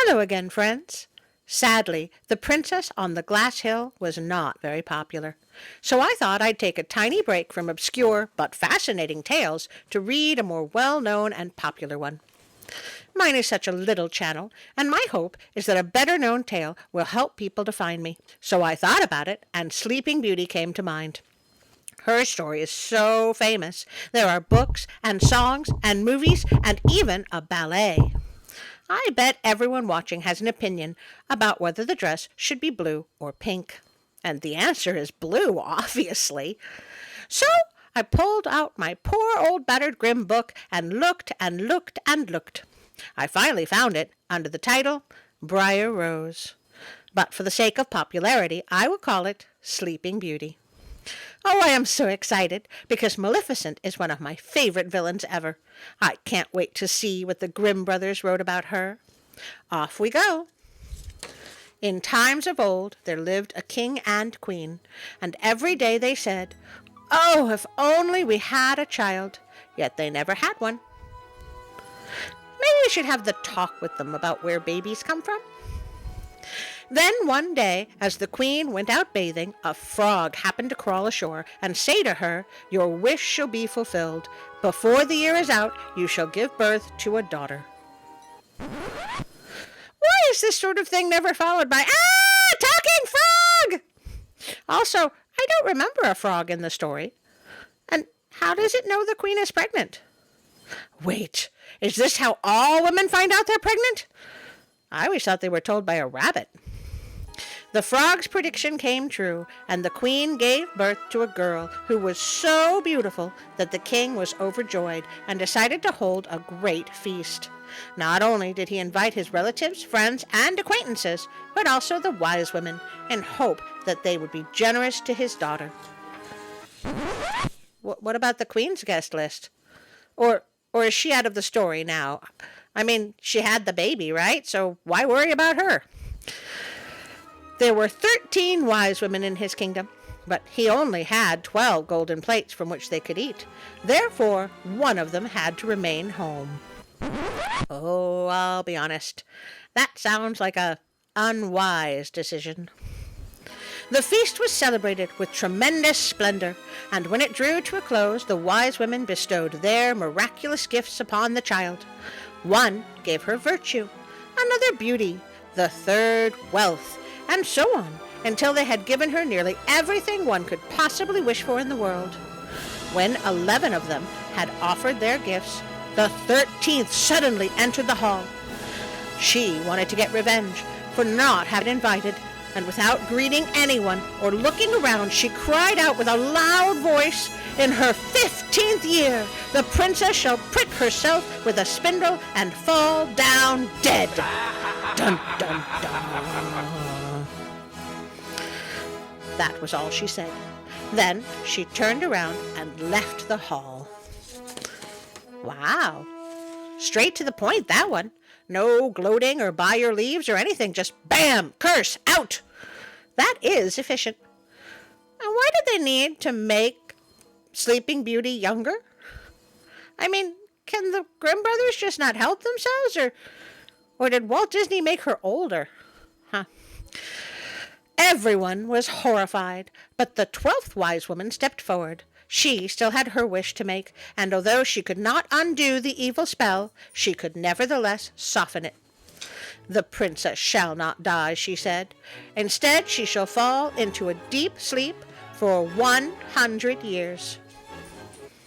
Hello again, friends. Sadly, the princess on the glass hill was not very popular, so I thought I'd take a tiny break from obscure but fascinating tales to read a more well-known and popular one. Mine is such a little channel, and my hope is that a better-known tale will help people to find me. So I thought about it, and Sleeping Beauty came to mind. Her story is so famous. There are books and songs and movies and even a ballet. I bet everyone watching has an opinion about whether the dress should be blue or pink. And the answer is blue, obviously. So I pulled out my poor old battered Grimm book and looked and looked and looked. I finally found it under the title Briar Rose. But for the sake of popularity, I will call it Sleeping Beauty. Oh, I am so excited, because Maleficent is one of my favorite villains ever. I can't wait to see what the Grimm brothers wrote about her. Off we go. In times of old there lived a king and queen, and every day they said, "Oh, if only we had a child," yet they never had one. Maybe we should have the talk with them about where babies come from. Then one day, as the queen went out bathing, a frog happened to crawl ashore and say to her, "Your wish shall be fulfilled. Before the year is out, you shall give birth to a daughter." Why is this sort of thing never followed by, talking frog? Also, I don't remember a frog in the story. And how does it know the queen is pregnant? Wait, is this how all women find out they're pregnant? I always thought they were told by a rabbit. The frog's prediction came true, and the queen gave birth to a girl who was so beautiful that the king was overjoyed and decided to hold a great feast. Not only did he invite his relatives, friends, and acquaintances, but also the wise women, in hope that they would be generous to his daughter. What about the queen's guest list? Or is she out of the story now? I mean, she had the baby, right? So why worry about her? There were 13 wise women in his kingdom, but he only had 12 golden plates from which they could eat. Therefore, one of them had to remain home. Oh, I'll be honest. That sounds like a unwise decision. The feast was celebrated with tremendous splendor, and when it drew to a close, the wise women bestowed their miraculous gifts upon the child. One gave her virtue, another beauty, the third wealth, and so on, until they had given her nearly everything one could possibly wish for in the world. When 11 of them had offered their gifts, the 13th suddenly entered the hall. She wanted to get revenge for not having invited, and without greeting anyone or looking around, she cried out with a loud voice, "In her 15th year, the princess shall prick herself with a spindle and fall down dead." Dun, dun, dun. That was all she said. Then she turned around and left the hall. Wow. Straight to the point, that one. No gloating or by your leaves or anything. Just bam, curse, out. That is efficient. And why did they need to make Sleeping Beauty younger? I mean, can the Grimm brothers just not help themselves? Or did Walt Disney make her older? Huh. Everyone was horrified, but the 12th wise woman stepped forward. She still had her wish to make, and although she could not undo the evil spell, she could nevertheless soften it. "The princess shall not die," she said. "Instead, she shall fall into a deep sleep for 100 years.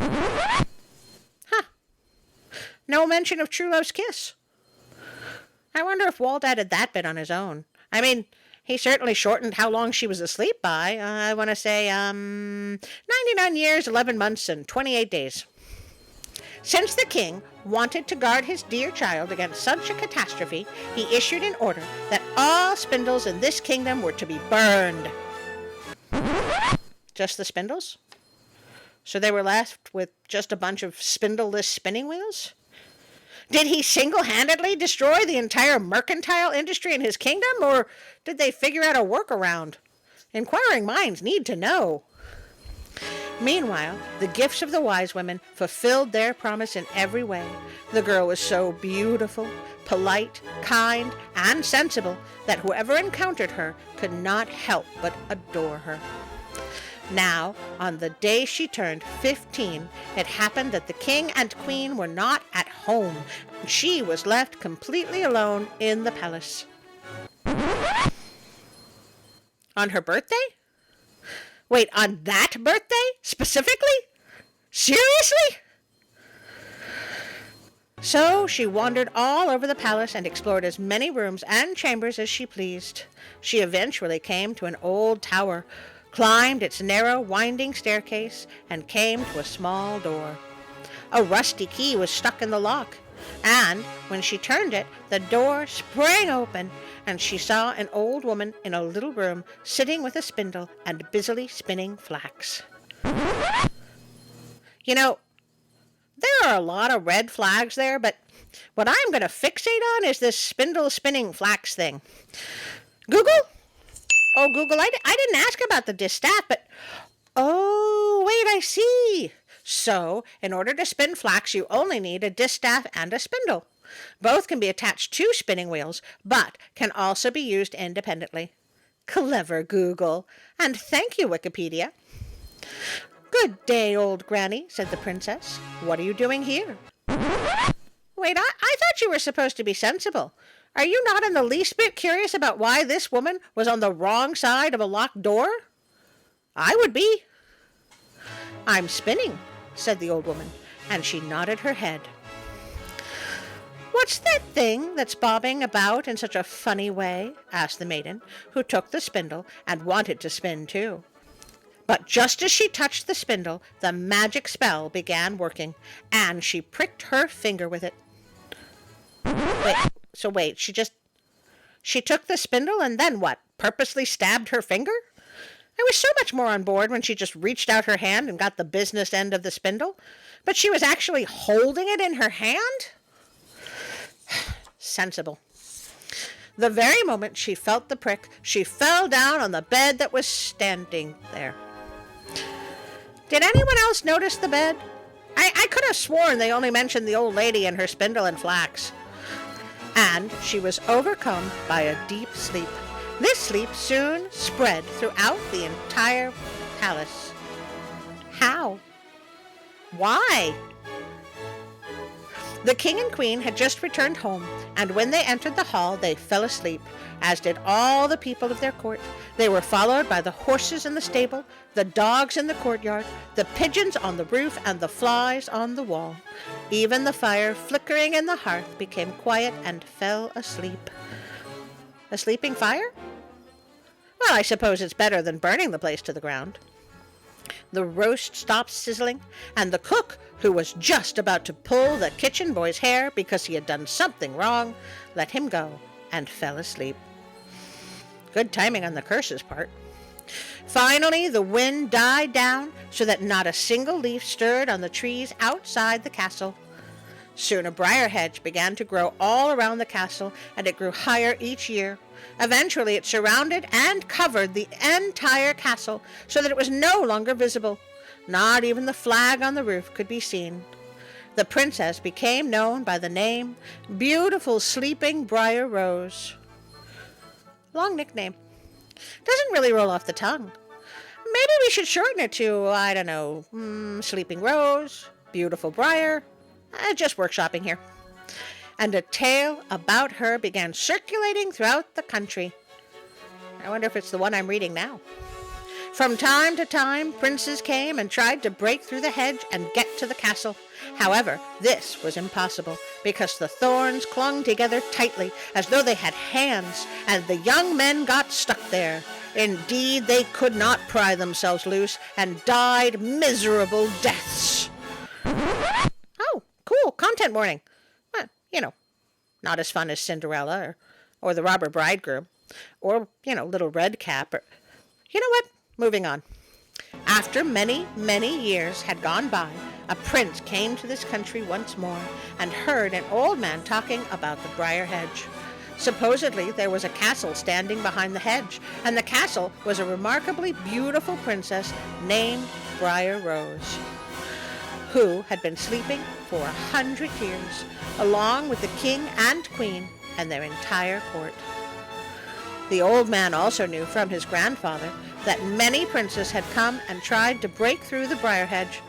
Huh. No mention of true love's kiss. I wonder if Walt added that bit on his own. I mean, he certainly shortened how long she was asleep by. I want to say, 99 years, 11 months, and 28 days. Since the king wanted to guard his dear child against such a catastrophe, he issued an order that all spindles in this kingdom were to be burned. Just the spindles? So they were left with just a bunch of spindleless spinning wheels? Did he single-handedly destroy the entire mercantile industry in his kingdom, or did they figure out a workaround? Inquiring minds need to know. Meanwhile, the gifts of the wise women fulfilled their promise in every way. The girl was so beautiful, polite, kind, and sensible that whoever encountered her could not help but adore her. Now, on the day she turned 15, it happened that the king and queen were not at home, and she was left completely alone in the palace. On her birthday? Wait, on that birthday? Specifically? Seriously? So she wandered all over the palace and explored as many rooms and chambers as she pleased. She eventually came to an old tower, climbed its narrow, winding staircase, and came to a small door. A rusty key was stuck in the lock, and when she turned it, the door sprang open, and she saw an old woman in a little room sitting with a spindle and busily spinning flax. You know, there are a lot of red flags there, but what I'm going to fixate on is this spindle spinning flax thing. Google? Oh, Google, I didn't ask about the distaff, but... Oh, wait, I see. So, in order to spin flax, you only need a distaff and a spindle. Both can be attached to spinning wheels, but can also be used independently. Clever Google. And thank you, Wikipedia. Good day, old granny, said the princess. What are you doing here? Wait, I thought you were supposed to be sensible. Are you not in the least bit curious about why this woman was on the wrong side of a locked door? I would be. I'm spinning, said the old woman, and she nodded her head. What's that thing that's bobbing about in such a funny way? Asked the maiden, who took the spindle and wanted to spin too. But just as she touched the spindle, the magic spell began working, and she pricked her finger with it. Wait, she took the spindle and then what? Purposely stabbed her finger? I was so much more on board when she just reached out her hand and got the business end of the spindle, but she was actually holding it in her hand? Sensible. The very moment she felt the prick, she fell down on the bed that was standing there. Did anyone else notice the bed? I could have sworn they only mentioned the old lady and her spindle and flax. And she was overcome by a deep sleep. This sleep soon spread throughout the entire palace. How? Why? The king and queen had just returned home, and when they entered the hall, they fell asleep, as did all the people of their court. They were followed by the horses in the stable, the dogs in the courtyard, the pigeons on the roof, and the flies on the wall. Even the fire flickering in the hearth became quiet and fell asleep. A sleeping fire? Well, I suppose it's better than burning the place to the ground. The roast stopped sizzling, and the cook, who was just about to pull the kitchen boy's hair because he had done something wrong, let him go and fell asleep. Good timing on the curse's part. Finally, the wind died down so that not a single leaf stirred on the trees outside the castle. Soon a briar hedge began to grow all around the castle, and it grew higher each year. Eventually, it surrounded and covered the entire castle so that it was no longer visible. Not even the flag on the roof could be seen. The princess became known by the name Beautiful Sleeping Briar Rose. Long nickname. Doesn't really roll off the tongue. Maybe we should shorten it to, I don't know, Sleeping Rose, Beautiful Briar. Just workshopping here. And a tale about her began circulating throughout the country. I wonder if it's the one I'm reading now. From time to time, princes came and tried to break through the hedge and get to the castle. However, this was impossible because the thorns clung together tightly as though they had hands, and the young men got stuck there. Indeed, they could not pry themselves loose and died miserable deaths. Oh, cool, content warning. Well, not as fun as Cinderella or the robber bridegroom or, Little Red Cap. Or, you know what? Moving on. After many, many years had gone by, a prince came to this country once more and heard an old man talking about the briar hedge. Supposedly, there was a castle standing behind the hedge, and the castle was a remarkably beautiful princess named Briar Rose, who had been sleeping for 100 years, along with the king and queen and their entire court. The old man also knew from his grandfather that many princes had come and tried to break through the briar hedge,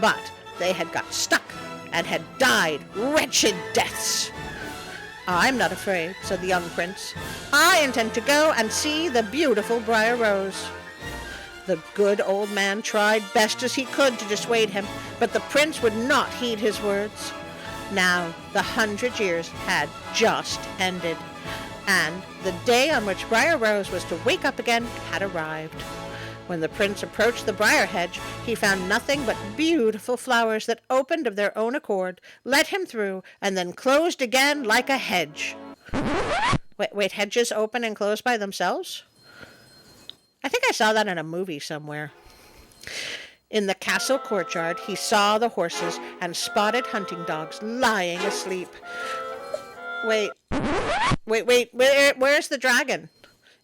but they had got stuck and had died wretched deaths. I'm not afraid, said the young prince. I intend to go and see the beautiful Briar Rose. The good old man tried best as he could to dissuade him, but the prince would not heed his words. Now the 100 years had just ended, and the day on which Briar Rose was to wake up again had arrived. When the prince approached the briar hedge, he found nothing but beautiful flowers that opened of their own accord, let him through, and then closed again like a hedge. Wait, hedges open and close by themselves? I think I saw that in a movie somewhere. In the castle courtyard, he saw the horses and spotted hunting dogs lying asleep. Wait, where's the dragon?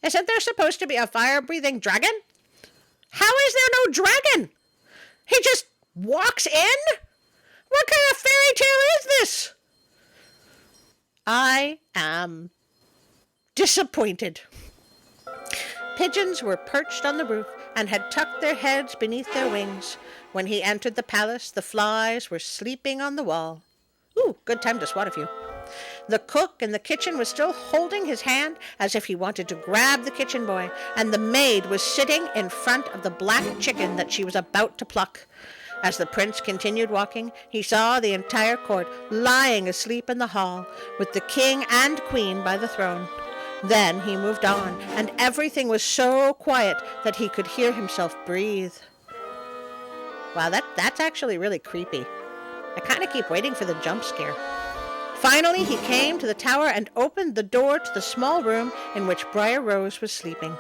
Isn't there supposed to be a fire-breathing dragon? How is there no dragon? He just walks in? What kind of fairy tale is this? I am disappointed. Pigeons were perched on the roof and had tucked their heads beneath their wings. When he entered the palace, the flies were sleeping on the wall. Ooh, good time to swat a few. The cook in the kitchen was still holding his hand as if he wanted to grab the kitchen boy, and the maid was sitting in front of the black chicken that she was about to pluck. As the prince continued walking, he saw the entire court lying asleep in the hall, with the king and queen by the throne. Then he moved on, and everything was so quiet that he could hear himself breathe. Wow, that's actually really creepy. I kind of keep waiting for the jump scare. Finally, he came to the tower and opened the door to the small room in which Briar Rose was sleeping.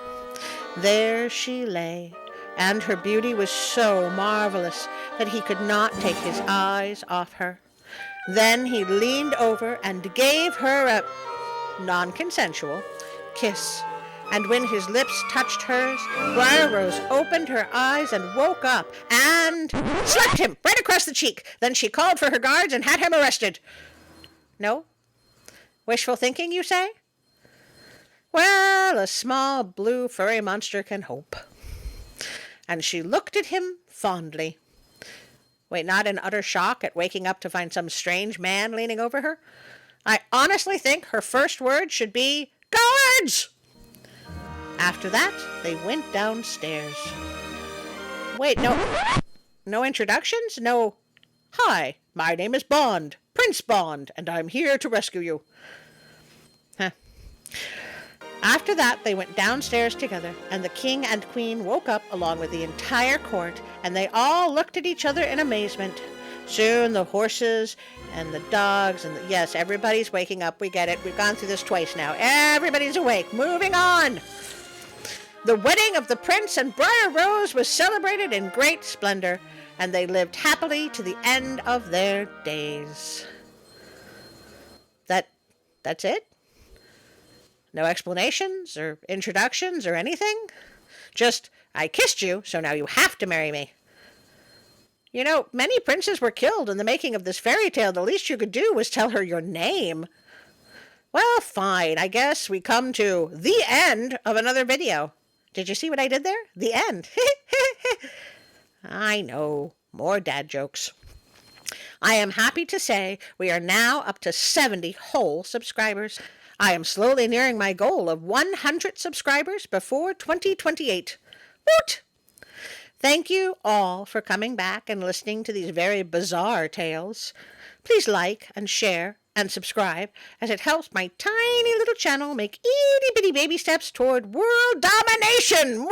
There she lay, and her beauty was so marvelous that he could not take his eyes off her. Then he leaned over and gave her a non-consensual kiss, and when his lips touched hers, Briar Rose opened her eyes and woke up and slapped him right across the cheek. Then she called for her guards and had him arrested. No? Wishful thinking, you say? Well, a small blue furry monster can hope. And she looked at him fondly. Wait, not in utter shock at waking up to find some strange man leaning over her? I honestly think her first words should be, "Guards!" After that, they went downstairs. Wait, no introductions? No, "Hi, my name is Bond, Prince Bond, and I'm here to rescue you." Huh. After that, they went downstairs together, and the king and queen woke up along with the entire court, and they all looked at each other in amazement. Soon the horses and the dogs and yes, everybody's waking up. We get it. We've gone through this twice now. Everybody's awake. Moving on. The wedding of the prince and Briar Rose was celebrated in great splendor, and they lived happily to the end of their days. That's it? No explanations or introductions or anything? Just, I kissed you, so now you have to marry me. You know, many princes were killed in the making of this fairy tale. The least you could do was tell her your name. Well, fine. I guess we come to the end of another video. Did you see what I did there? The end. I know. More dad jokes. I am happy to say we are now up to 70 whole subscribers. I am slowly nearing my goal of 100 subscribers before 2028. Woot! Thank you all for coming back and listening to these very bizarre tales. Please like and share and subscribe, as it helps my tiny little channel make itty-bitty baby steps toward world domination.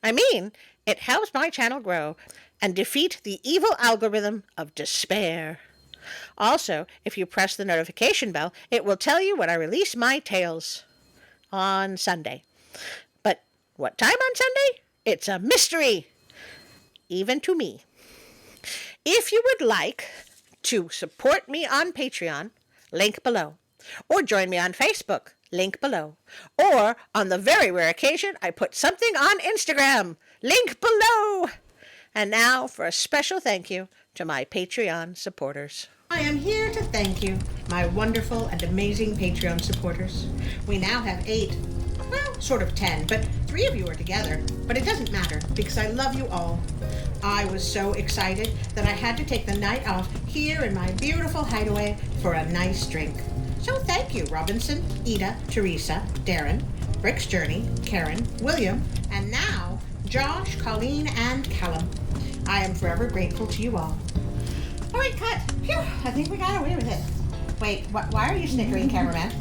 I mean, it helps my channel grow and defeat the evil algorithm of despair. Also, if you press the notification bell, it will tell you when I release my tales on Sunday. But what time on Sunday? It's a mystery, even to me. If you would like to support me on Patreon, link below, or join me on Facebook, Link below. Or, on the very rare occasion I put something on Instagram. Link below. And now for a special thank you to my Patreon supporters. I am here to thank you, my wonderful and amazing Patreon supporters. We now have 8. Well, sort of 10, but 3 of you are together. But it doesn't matter, because I love you all. I was so excited that I had to take the night off here in my beautiful hideaway for a nice drink. So thank you, Robinson, Ida, Teresa, Darren, Brick's Journey, Karen, William, and now Josh, Colleen, and Callum. I am forever grateful to you all. All right, cut. Phew, I think we got away with it. Wait, why are you snickering, cameraman?